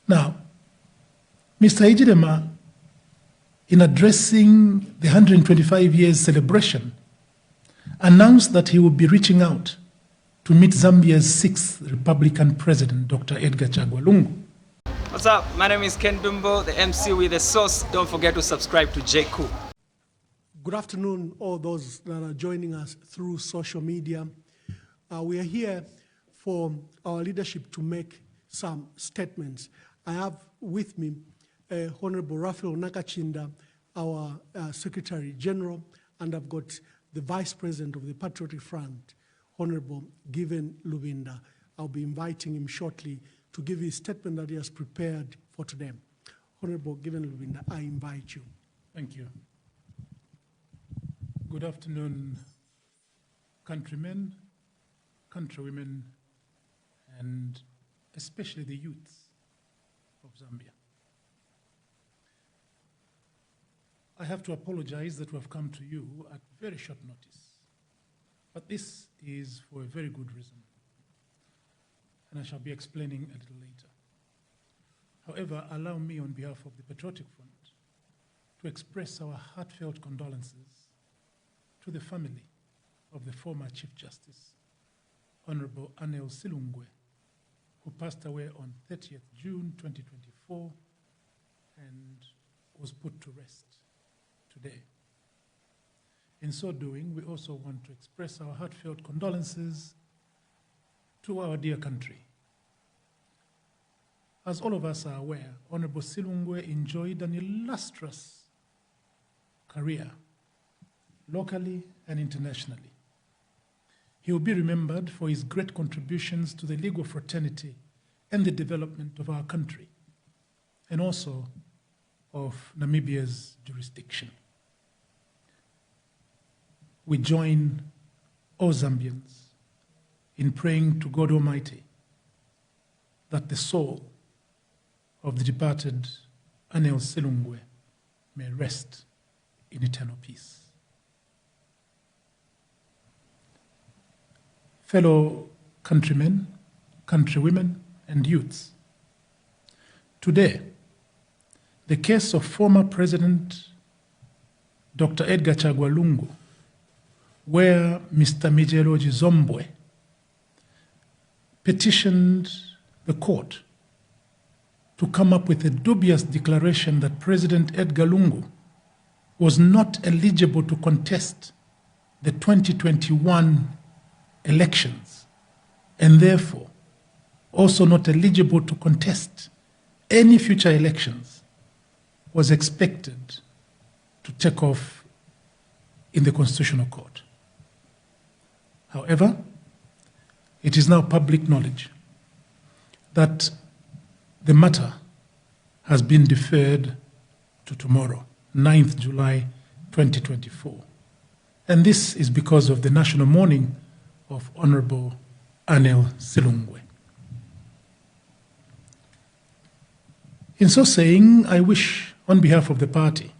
Now, Mr. Ejidema, in addressing the 125 years celebration, announced that he would be reaching out to meet Zambia's 6th Republican President, Dr. Edgar Chagwa Lungu. What's up? My name is Ken Dumbo, the MC with the sauce. Don't forget to subscribe to JQ. Good afternoon, all those that are joining us through social media. We are here for our leadership to make some statements. I have with me Honorable Raphael Nakachinda, our Secretary General, and I've got the Vice President of the Patriotic Front, Honorable Given Lubinda. I'll be inviting him shortly to give his statement that he has prepared for today. Honorable Given Lubinda, I invite you. Thank you. Good afternoon, countrymen, countrywomen, and especially the youths of Zambia. I have to apologize that we have come to you at very short notice, but this is for a very good reason, and I shall be explaining a little later. However, allow me on behalf of the Patriotic Front to express our heartfelt condolences to the family of the former Chief Justice, Honorable Anel Silungwe, who passed away on 30th June 2024 and was put to rest today. In so doing, we also want to express our heartfelt condolences to our dear country. As all of us are aware, Honorable Silungwe enjoyed an illustrious career, locally and internationally. He will be remembered for his great contributions to the legal fraternity and the development of our country, and also of Namibia's jurisdiction. We join all Zambians in praying to God Almighty that the soul of the departed Anel Silungwe may rest in eternal peace. Fellow countrymen, countrywomen, and youths, today, the case of former President Dr. Edgar Chagwa Lungu, where Mr. Mijeloji Zombwe petitioned the court to come up with a dubious declaration that President Edgar Lungu was not eligible to contest the 2021 elections, and therefore also not eligible to contest any future elections, was expected to take off in the Constitutional Court. However, it is now public knowledge that the matter has been deferred to tomorrow, 9th July 2024. And this is because of the national mourning of Honorable Anel Silungwe. In so saying, I wish, on behalf of the party,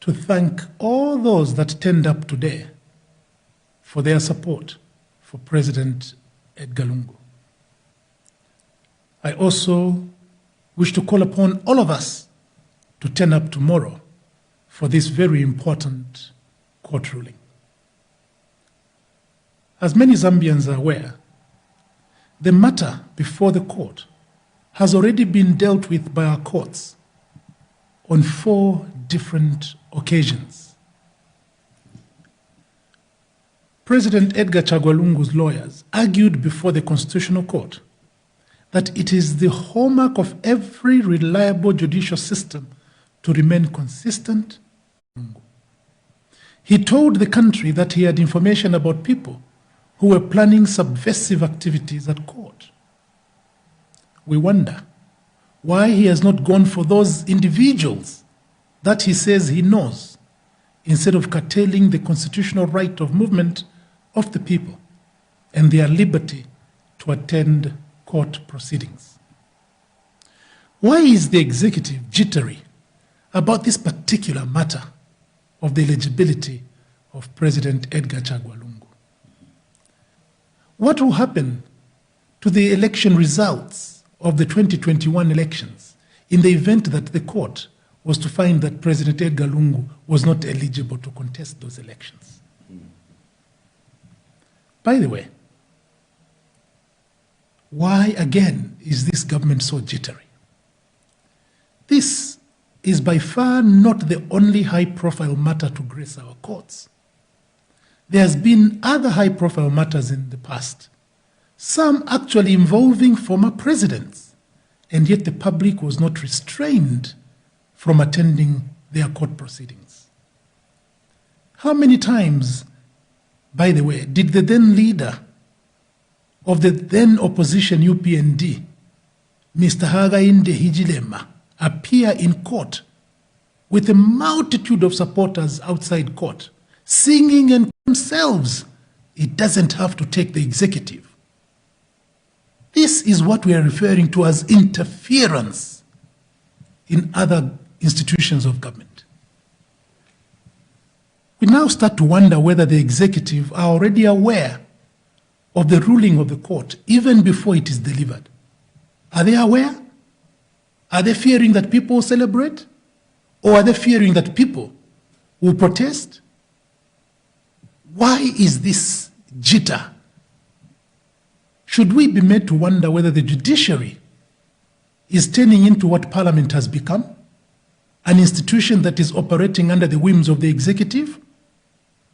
to thank all those that turned up today for their support for President Edgar Lungu. I also wish to call upon all of us to turn up tomorrow for this very important court ruling. As many Zambians are aware, the matter before the court has already been dealt with by our courts on 4 different occasions. President Edgar Chagwa Lungu's lawyers argued before the Constitutional Court that it is the hallmark of every reliable judicial system to remain consistent. He told the country that he had information about people who were planning subversive activities at court. We wonder why he has not gone for those individuals that he says he knows, instead of curtailing the constitutional right of movement of the people and their liberty to attend court proceedings. Why is the executive jittery about this particular matter of the eligibility of President Edgar Chagwa Lungu? What will happen to the election results of the 2021 elections in the event that the court was to find that President Edgar Lungu was not eligible to contest those elections. By the way, why again is this government so jittery? This is by far not the only high-profile matter to grace our courts. There has been other high-profile matters in the past, some actually involving former presidents, and yet the public was not restrained from attending their court proceedings. How many times, by the way, did the then leader of the then opposition UPND, Mr. Hakainde Hichilema, appear in court with a multitude of supporters outside court, singing and themselves, it doesn't have to take the executive. This is what we are referring to as interference in other institutions of government. We now start to wonder whether the executive are already aware of the ruling of the court even before it is delivered. Are they aware? Are they fearing that people will celebrate? Or are they fearing that people will protest? Why is this jitter? Should we be made to wonder whether the judiciary is turning into what Parliament has become? An institution that is operating under the whims of the executive?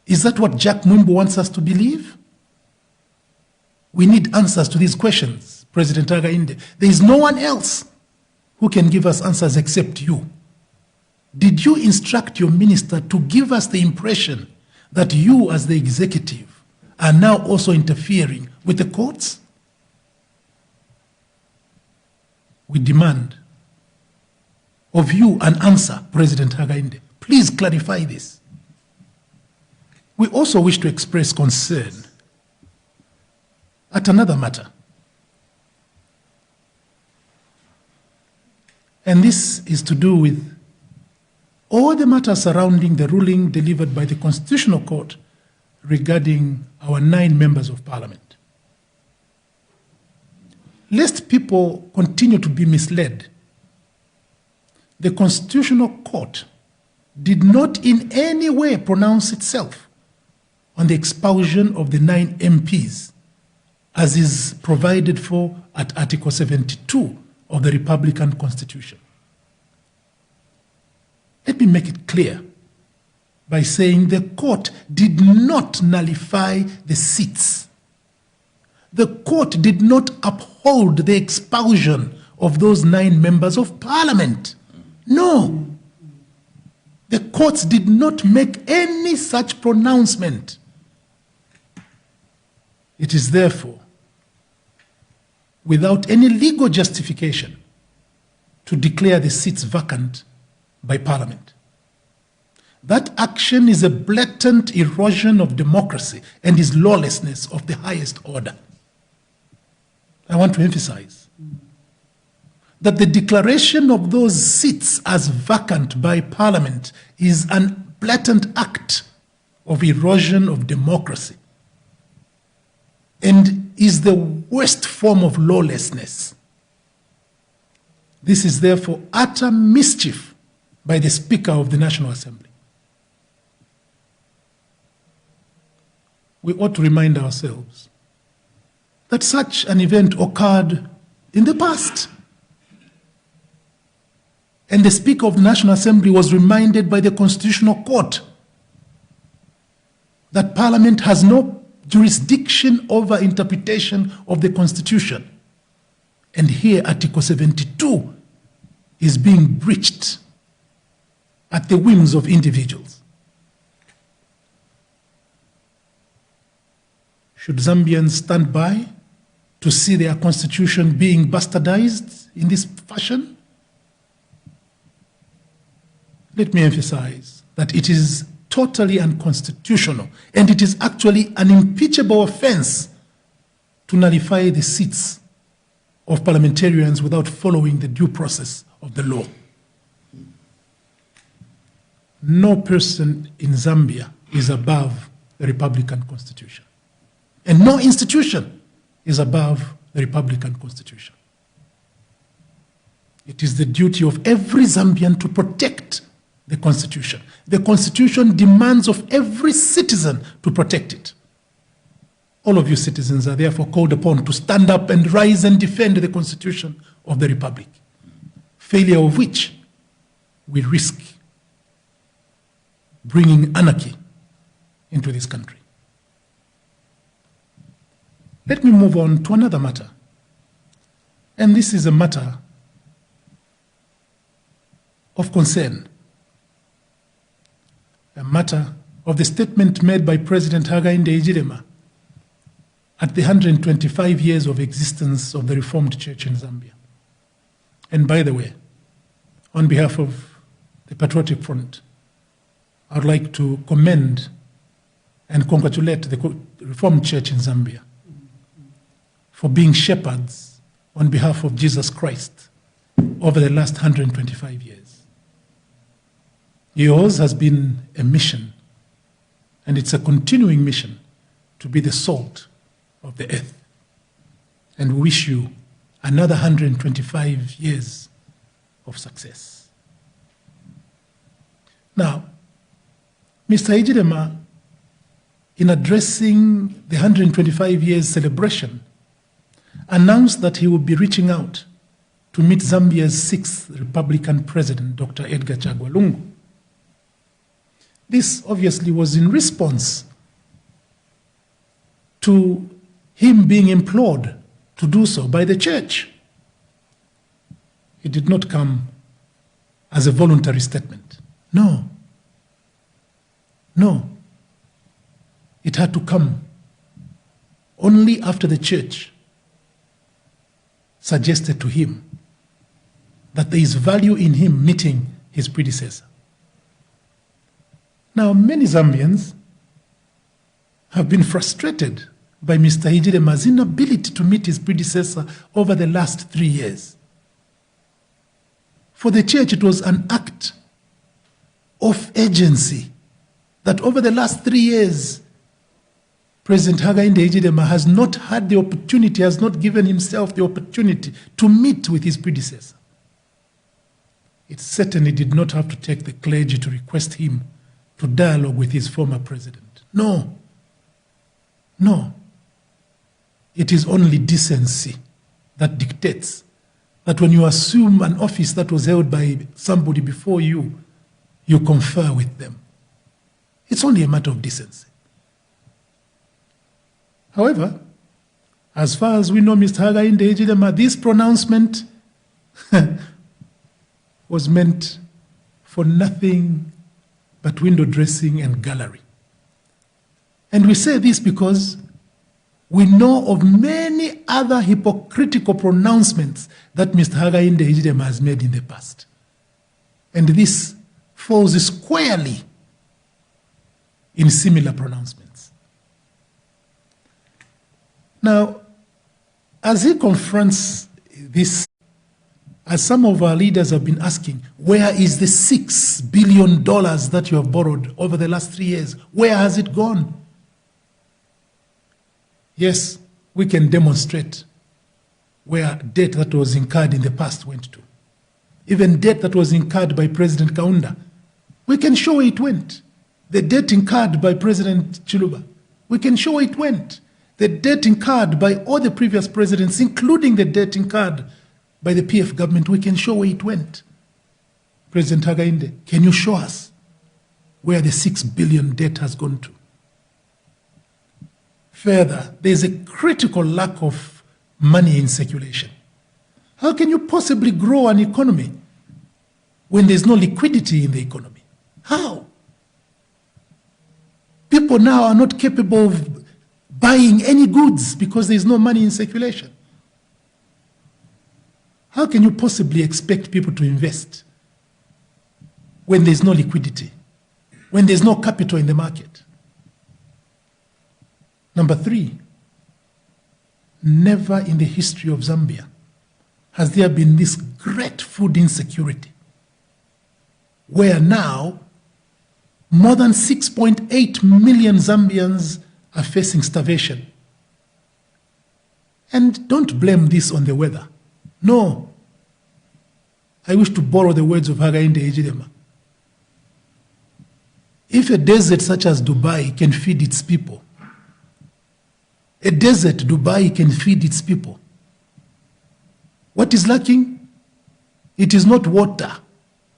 Is that what Jack Mwimbu wants us to believe? We need answers to these questions, President Hakainde. There is no one else who can give us answers except you. Did you instruct your minister to give us the impression that you as the executive are now also interfering with the courts? We demand of you an answer, President Hakainde. Please clarify this. We also wish to express concern at another matter. And this is to do with all the matters surrounding the ruling delivered by the Constitutional Court regarding our 9 members of Parliament. Lest people continue to be misled, the Constitutional Court did not in any way pronounce itself on the expulsion of the 9 MPs, as is provided for at Article 72 of the Republican Constitution. Let me make it clear by saying the court did not nullify the seats. The court did not uphold the expulsion of those 9 members of Parliament. No. The courts did not make any such pronouncement. It is therefore without any legal justification to declare the seats vacant by Parliament. That action is a blatant erosion of democracy and is lawlessness of the highest order. I want to emphasize that the declaration of those seats as vacant by Parliament is a blatant act of erosion of democracy and is the worst form of lawlessness. This is therefore utter mischief by the Speaker of the National Assembly. We ought to remind ourselves that such an event occurred in the past. And the Speaker of the National Assembly was reminded by the Constitutional Court that Parliament has no jurisdiction over interpretation of the Constitution. And here Article 72 is being breached at the whims of individuals. Should Zambians stand by to see their constitution being bastardized in this fashion? Let me emphasize that it is totally unconstitutional, and it is actually an impeachable offense to nullify the seats of parliamentarians without following the due process of the law. No person in Zambia is above the Republican Constitution, and no institution is above the Republican Constitution. It is the duty of every Zambian to protect the Constitution. The Constitution demands of every citizen to protect it. All of you citizens are therefore called upon to stand up and rise and defend the Constitution of the Republic, failure of which will risk bringing anarchy into this country. Let me move on to another matter. And this is a matter of concern, a matter of the statement made by President Hakainde Hichilema at the 125 years of existence of the Reformed Church in Zambia. And by the way, on behalf of the Patriotic Front, I would like to commend and congratulate the Reformed Church in Zambia for being shepherds on behalf of Jesus Christ over the last 125 years. Yours has been a mission, and it's a continuing mission to be the salt of the earth. And we wish you another 125 years of success. Now, Mr. Hichilema, in addressing the 125 years celebration, announced that he would be reaching out to meet Zambia's sixth Republican president, Dr. Edgar Chagwa Lungu. This obviously was in response to him being implored to do so by the church. It did not come as a voluntary statement. No. No. It had to come only after the church suggested to him that there is value in him meeting his predecessor. Now, many Zambians have been frustrated by Mr. Hichilema's inability to meet his predecessor over the last 3 years. For the church, it was an act of urgency that over the last 3 years, President Hakainde Hichilema has not had the opportunity, has not given himself the opportunity to meet with his predecessor. It certainly did not have to take the clergy to request him to dialogue with his former president. No. No. It is only decency that dictates that when you assume an office that was held by somebody before you, you confer with them. It's only a matter of decency. However, as far as we know, Mr. Hakainde Hichilema, this pronouncement was meant for nothing but window dressing and gallery. And we say this because we know of many other hypocritical pronouncements that Mr. Hakainde Hichilema has made in the past. And this falls squarely in similar pronouncements. Now, as he confronts this, as some of our leaders have been asking, where is the $6 billion that you have borrowed over the last 3 years? Where has it gone? Yes, we can demonstrate where debt that was incurred in the past went to. Even debt that was incurred by President Kaunda, we can show where it went. The debt incurred by President Chiluba, we can show where it went. The debt incurred by all the previous presidents, including the debt incurred by the PF government, we can show where it went. President Hakainde, can you show us where the $6 billion debt has gone to? Further, there is a critical lack of money in circulation. How can you possibly grow an economy when there's no liquidity in the economy? How? People now are not capable of buying any goods because there's no money in circulation. How can you possibly expect people to invest when there's no liquidity, when there's no capital in the market? Number 3, never in the history of Zambia has there been this great food insecurity, where now more than 6.8 million Zambians are facing starvation. And don't blame this on the weather. No. I wish to borrow the words of Hakainde Hichilema. If a desert such as Dubai can feed its people, a desert, Dubai, can feed its people, what is lacking? It is not water,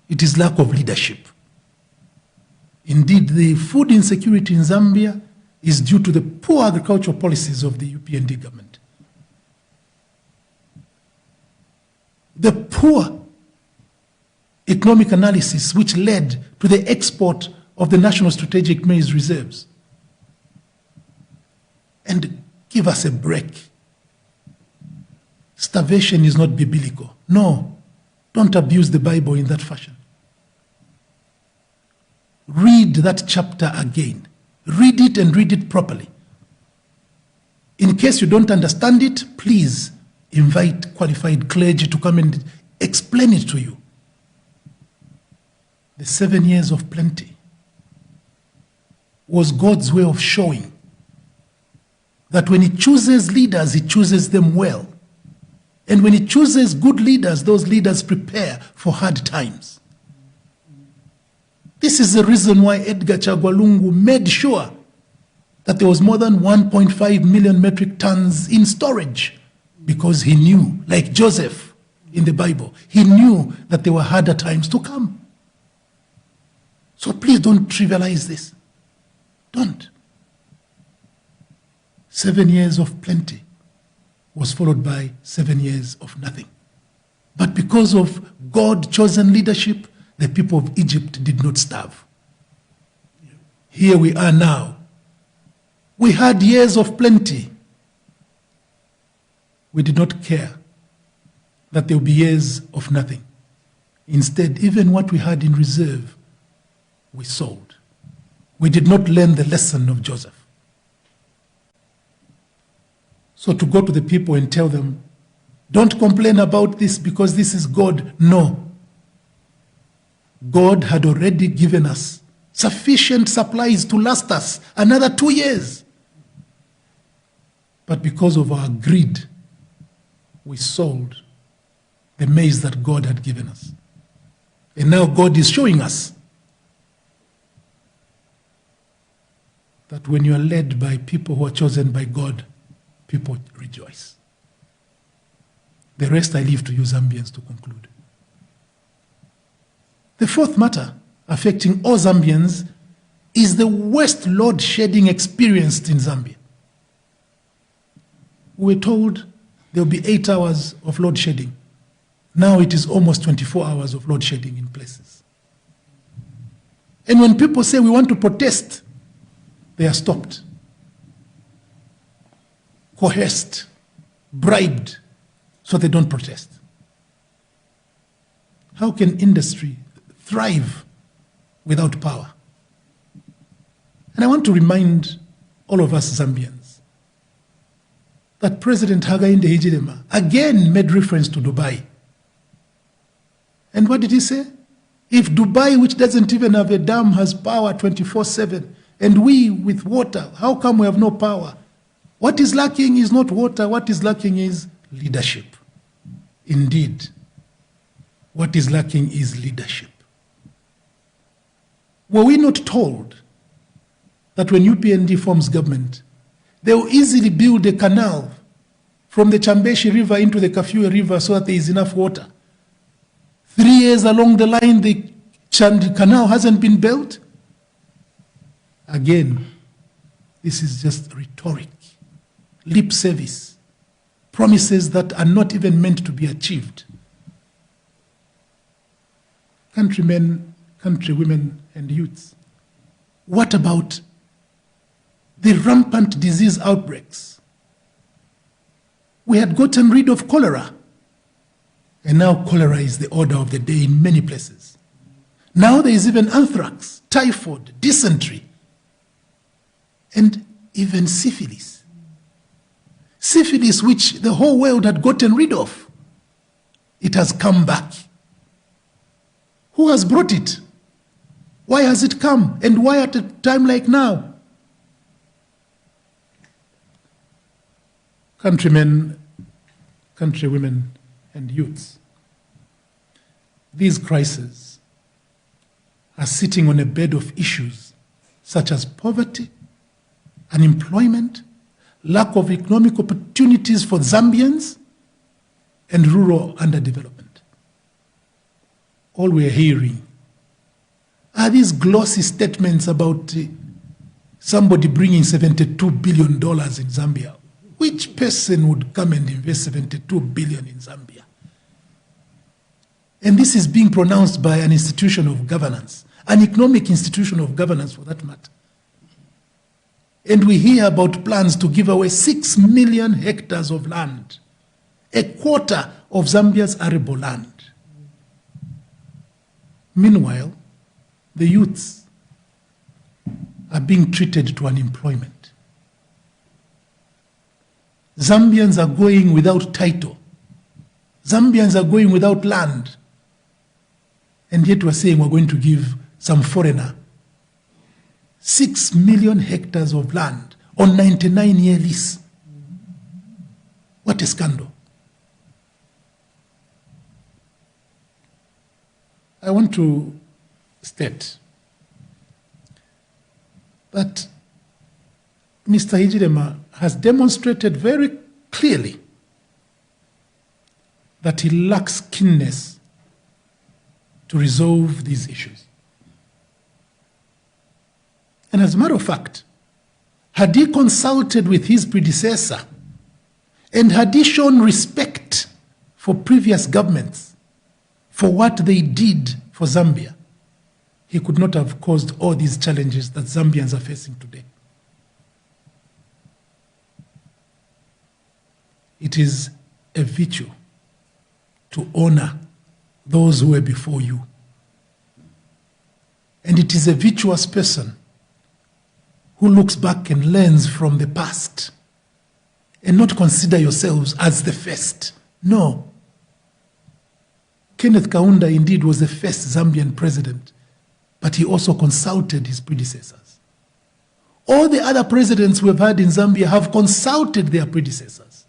it is lack of leadership. Indeed, the food insecurity in Zambia is due to the poor agricultural policies of the UPND government. The poor economic analysis which led to the export of the National Strategic Maize Reserves. And give us a break. Starvation is not biblical. No, don't abuse the Bible in that fashion. Read that chapter again. Read it and read it properly. In case you don't understand it, please invite qualified clergy to come and explain it to you. The 7 years of plenty was God's way of showing that when he chooses leaders, he chooses them well. And when he chooses good leaders, those leaders prepare for hard times. This is the reason why Edgar Chagwa Lungu made sure that there was more than 1.5 million metric tons in storage, because he knew, like Joseph in the Bible, he knew that there were harder times to come. So please don't trivialize this. Don't. 7 years of plenty was followed by 7 years of nothing. But because of God-chosen leadership, the people of Egypt did not starve. Here we are now. We had years of plenty. We did not care that there would be years of nothing. Instead, even what we had in reserve, we sold. We did not learn the lesson of Joseph. So to go to the people and tell them, don't complain about this because this is God. No. God had already given us sufficient supplies to last us another 2 years. But because of our greed, we sold the maize that God had given us. And now God is showing us that when you are led by people who are chosen by God, people rejoice. The rest I leave to you Zambians to conclude. The fourth matter affecting all Zambians is the worst load shedding experienced in Zambia. We were told there will be 8 hours of load shedding. Now it is almost 24 hours of load shedding in places. And when people say we want to protest, they are stopped, coerced, bribed, so they don't protest. How can industry thrive without power? And I want to remind all of us Zambians that President Hakainde Hichilema again made reference to Dubai. And what did he say? If Dubai, which doesn't even have a dam, has power 24/7, and we with water, how come we have no power? What is lacking is not water, what is lacking is leadership. Indeed, what is lacking is leadership. Were we not told that when UPND forms government, they will easily build a canal from the Chambeshi River into the Kafue River so that there is enough water? 3 years along the line, the canal hasn't been built. Again, this is just rhetoric, lip service, promises that are not even meant to be achieved. Countrymen, countrywomen, and youths, what about the rampant disease outbreaks? We had gotten rid of cholera, and now cholera is the order of the day in many places. Now there is even anthrax, typhoid, dysentery, and even syphilis. Syphilis, which the whole world had gotten rid of, it has come back. Who has brought it? Why has it come? And why at a time like now? Countrymen, countrywomen, and youths, these crises are sitting on a bed of issues such as poverty, unemployment, lack of economic opportunities for Zambians, and rural underdevelopment. All we're hearing are these glossy statements about somebody bringing $72 billion in Zambia. Which person would come and invest $72 billion in Zambia? And this is being pronounced by an institution of governance, an economic institution of governance for that matter. And we hear about plans to give away 6 million hectares of land, a quarter of Zambia's arable land. Meanwhile, the youths are being treated to unemployment. Zambians are going without title. Zambians are going without land. And yet we're saying we're going to give some foreigner 6 million hectares of land on 99-year lease. What a scandal. I want to state that Mr. Hijirema has demonstrated very clearly that he lacks keenness to resolve these issues. And as a matter of fact, had he consulted with his predecessor and had he shown respect for previous governments for what they did for Zambia, he could not have caused all these challenges that Zambians are facing today. It is a virtue to honor those who were before you. And it is a virtuous person who looks back and learns from the past and not consider yourselves as the first. No. Kenneth Kaunda indeed was the first Zambian president, but he also consulted his predecessors. All the other presidents we've had in Zambia have consulted their predecessors.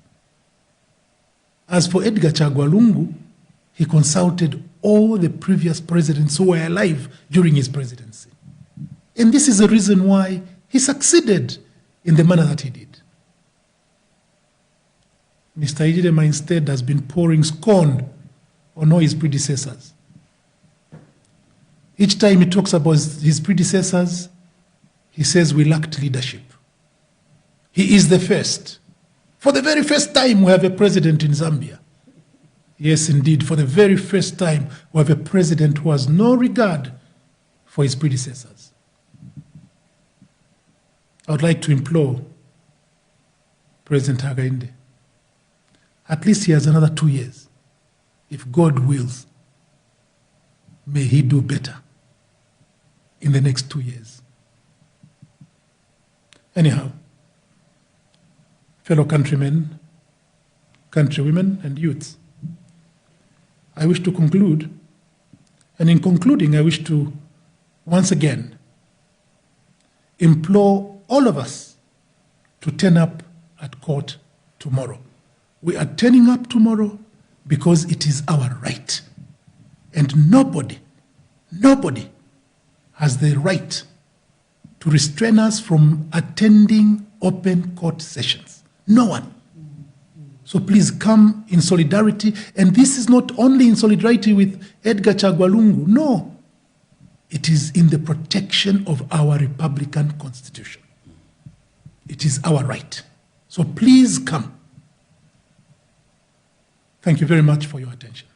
As for Edgar Chagwa Lungu, he consulted all the previous presidents who were alive during his presidency. And this is the reason why he succeeded in the manner that he did. Mr. Hijirema instead has been pouring scorn on all his predecessors. Each time he talks about his predecessors, he says we lacked leadership. He is the first. For the very first time, we have a president in Zambia. Yes, indeed, for the very first time, we have a president who has no regard for his predecessors. I would like to implore President Hakainde, at least he has another 2 years. If God wills, may he do better in the next 2 years. Anyhow, fellow countrymen, countrywomen, and youths, I wish to conclude, and in concluding, I wish to once again implore all of us to turn up at court tomorrow. We are turning up tomorrow because it is our right. And nobody has the right to restrain us from attending open court sessions. No one. So please come in solidarity. And this is not only in solidarity with Edgar Chagwa Lungu. No. It is in the protection of our Republican Constitution. It is our right. So please come. Thank you very much for your attention.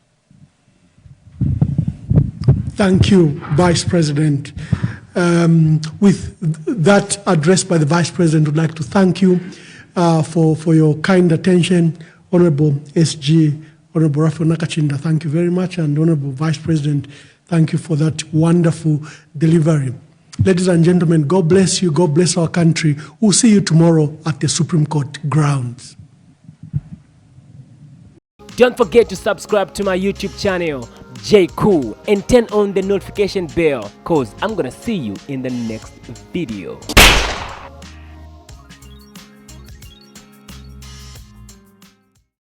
Thank you, Vice President. With that address by the Vice President, I'd like to thank you for your kind attention. Honorable SG, Honorable Rafael Nakachinda, thank you very much. And Honorable Vice President, thank you for that wonderful delivery. Ladies and gentlemen, God bless you. God bless our country. We'll see you tomorrow at the Supreme Court grounds. Don't forget to subscribe to my YouTube channel, J Cool, and turn on the notification bell, cause I'm gonna see you in the next video.